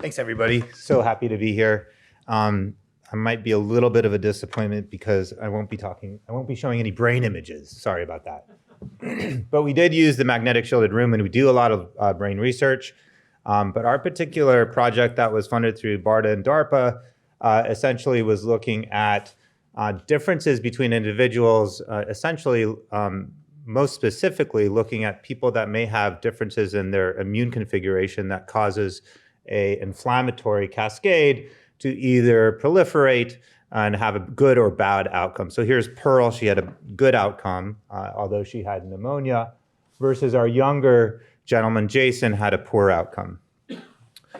Thanks, everybody. So happy to be here. I might be a little bit of a disappointment because I won't be showing any brain images. Sorry about that. But we did use the magnetic shielded room, and we do a lot of brain research. But our particular project that was funded through BARDA and DARPA essentially was looking at differences between individuals, essentially most specifically looking at people that may have differences in their immune configuration that causes an inflammatory cascade to either proliferate and have a good or bad outcome. So here's Pearl. She had a good outcome, although she had pneumonia, versus our younger gentleman, Jason, had a poor outcome.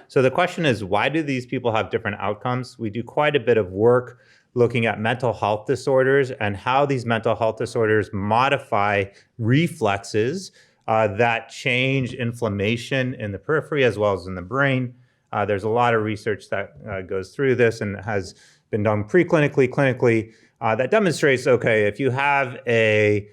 So the question is, why do these people have different outcomes? We do quite a bit of work looking at mental health disorders and how these mental health disorders modify reflexes that change inflammation in the periphery as well as in the brain. There's a lot of research that goes through this and has been done preclinically, clinically, that demonstrates, okay, if you have a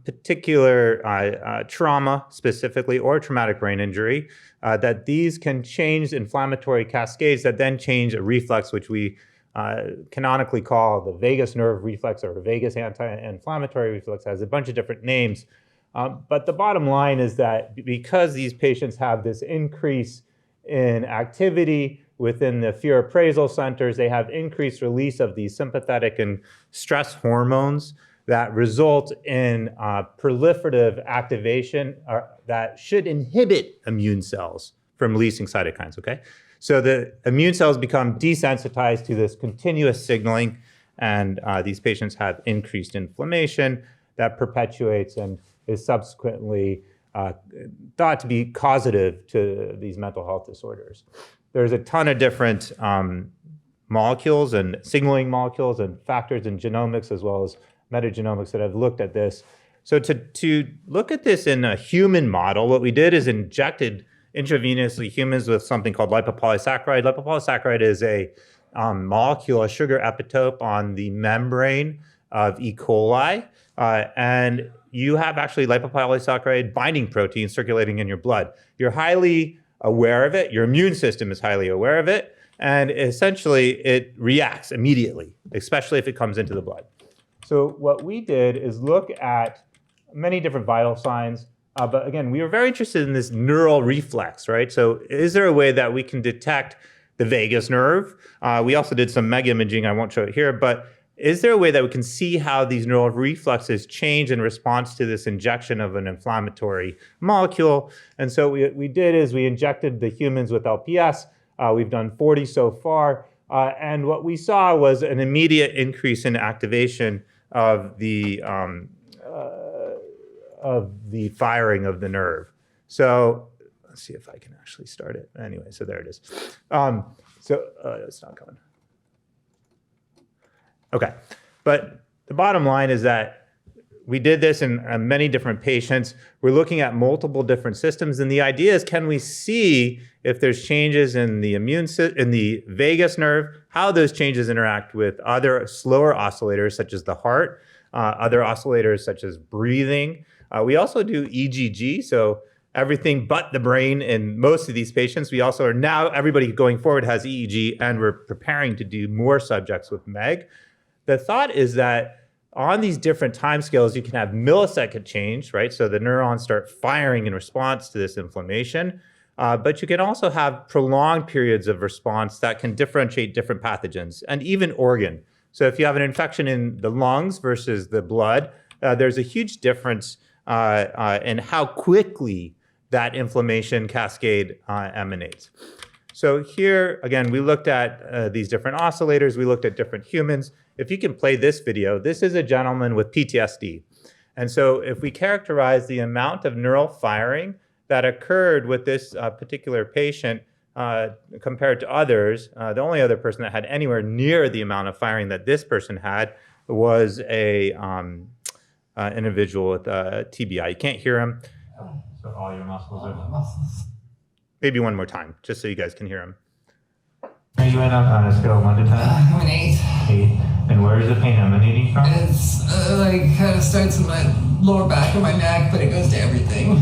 particular trauma specifically or traumatic brain injury, that these can change inflammatory cascades that then change a reflex, which we canonically call the vagus nerve reflex or vagus anti-inflammatory reflex. Has a bunch of different names. But the bottom line is that because these patients have this increase in activity within the fear appraisal centers, they have increased release of these sympathetic and stress hormones that result in proliferative activation that should inhibit immune cells from releasing cytokines, okay? So the immune cells become desensitized to this continuous signaling, and these patients have increased inflammation that perpetuates and is subsequently thought to be causative to these mental health disorders. There's a ton of different molecules and signaling molecules and factors in genomics as well as metagenomics that have looked at this. So to look at this in a human model, what we did is injected intravenously humans with something called lipopolysaccharide. Lipopolysaccharide is a molecule, a sugar epitope on the membrane of E. coli. And you have actually lipopolysaccharide binding protein circulating in your blood. You're highly aware of it. Your immune system is highly aware of it. And essentially, it reacts immediately, especially if it comes into the blood. So what we did is look at many different vital signs. But again, we were very interested in this neural reflex, right? So is there a way that we can detect the vagus nerve? We also did some MEG imaging. I won't show it here, but is there a way that we can see how these neural reflexes change in response to this injection of an inflammatory molecule? And so what we did is we injected the humans with LPS. We've done 40 so far. And what we saw was an immediate increase in activation of the firing of the nerve. So let's see if I can actually start it. Anyway, so there it is. It's not coming. Okay, but the bottom line is that we did this in many different patients. We're looking at multiple different systems, and the idea is, can we see if there's changes in the in the vagus nerve, how those changes interact with other slower oscillators such as the heart, other oscillators such as breathing. We also do EGG, so everything but the brain in most of these patients. We also are now, everybody going forward has EEG, and we're preparing to do more subjects with MEG. The thought is that on these different timescales, you can have millisecond change, right? So the neurons start firing in response to this inflammation, but you can also have prolonged periods of response that can differentiate different pathogens and even organ. So if you have an infection in the lungs versus the blood, there's a huge difference in how quickly that inflammation cascade emanates. So here, again, we looked at these different oscillators. We looked at different humans. If you can play this video, this is a gentleman with PTSD. And so if we characterize the amount of neural firing that occurred with this particular patient compared to others, the only other person that had anywhere near the amount of firing that this person had was a individual with TBI. You can't hear him. So all your muscles are... Maybe one more time, just so you guys can hear him. Are you in on a scale of 1 to 10? I'm an 8. 8. And where is the pain emanating from? It's kind of starts in my lower back of my neck, but it goes to everything.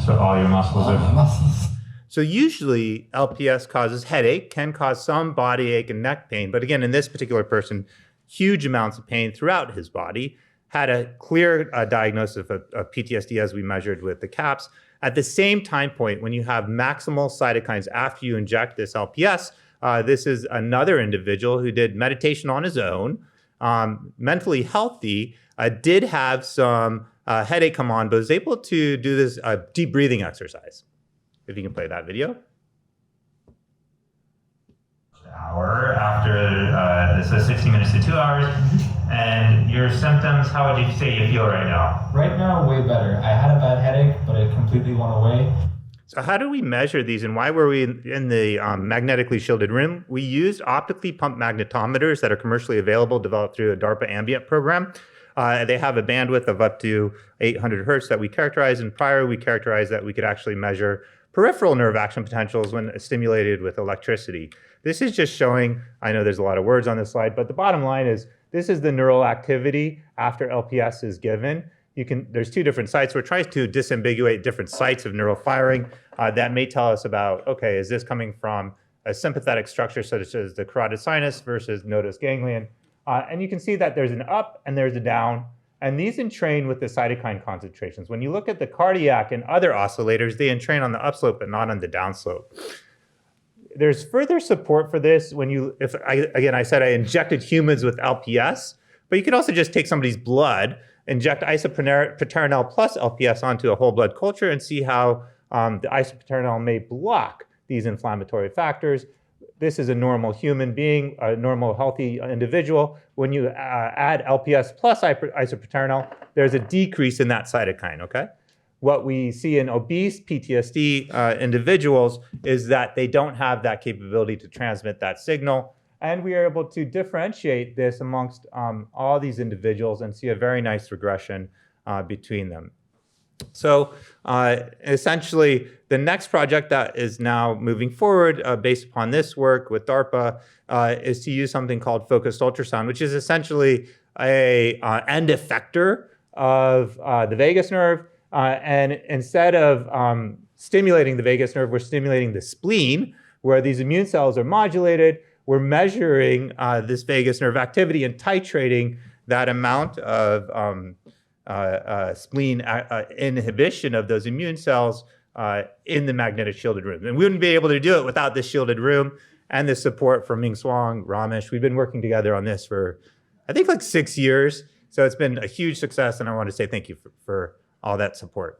So all your muscles all are... my muscles. So usually LPS causes headache, can cause some body ache and neck pain. But again, in this particular person, huge amounts of pain throughout his body, had a clear diagnosis of PTSD as we measured with the CAPS. At the same time point, when you have maximal cytokines after you inject this LPS, this is another individual who did meditation on his own, mentally healthy, did have some headache come on, but was able to do this deep breathing exercise. If you can play that video. Hour after, this is 60 minutes to 2 hours, and your symptoms, how would you say you feel right now? Right now, way better. I had a bad headache, but it completely went away. So how do we measure these, and why were we in the magnetically shielded room? We used optically pumped magnetometers that are commercially available, developed through a DARPA Ambient program. They have a bandwidth of up to 800 hertz that we characterize, and prior we characterized that we could actually measure peripheral nerve action potentials when stimulated with electricity. This is just showing, I know there's a lot of words on this slide, but the bottom line is this is the neural activity after LPS is given. There's two different sites. We're trying to disambiguate different sites of neural firing that may tell us about, okay, is this coming from a sympathetic structure such as the carotid sinus versus nodus ganglion? And you can see that there's an up and there's a down. And these entrain with the cytokine concentrations. When you look at the cardiac and other oscillators, they entrain on the upslope but not on the downslope. There's further support for this when I said I injected humans with LPS, but you could also just take somebody's blood, inject isopaterenol plus LPS onto a whole blood culture and see how the isopaterenol may block these inflammatory factors. This is a normal human being, a normal healthy individual. When you add LPS plus isopaterenol, there's a decrease in that cytokine, okay? What we see in obese PTSD individuals is that they don't have that capability to transmit that signal. And we are able to differentiate this amongst all these individuals and see a very nice regression between them. So essentially, the next project that is now moving forward based upon this work with DARPA is to use something called focused ultrasound, which is essentially a end effector of the vagus nerve. And instead of stimulating the vagus nerve, we're stimulating the spleen, where these immune cells are modulated. We're measuring this vagus nerve activity and titrating that amount of spleen inhibition of those immune cells in the magnetic shielded room. And we wouldn't be able to do it without this shielded room and the support from Ming Swang, Ramesh. We've been working together on this for, I think, like 6 years. So it's been a huge success, and I want to say thank you for all that support.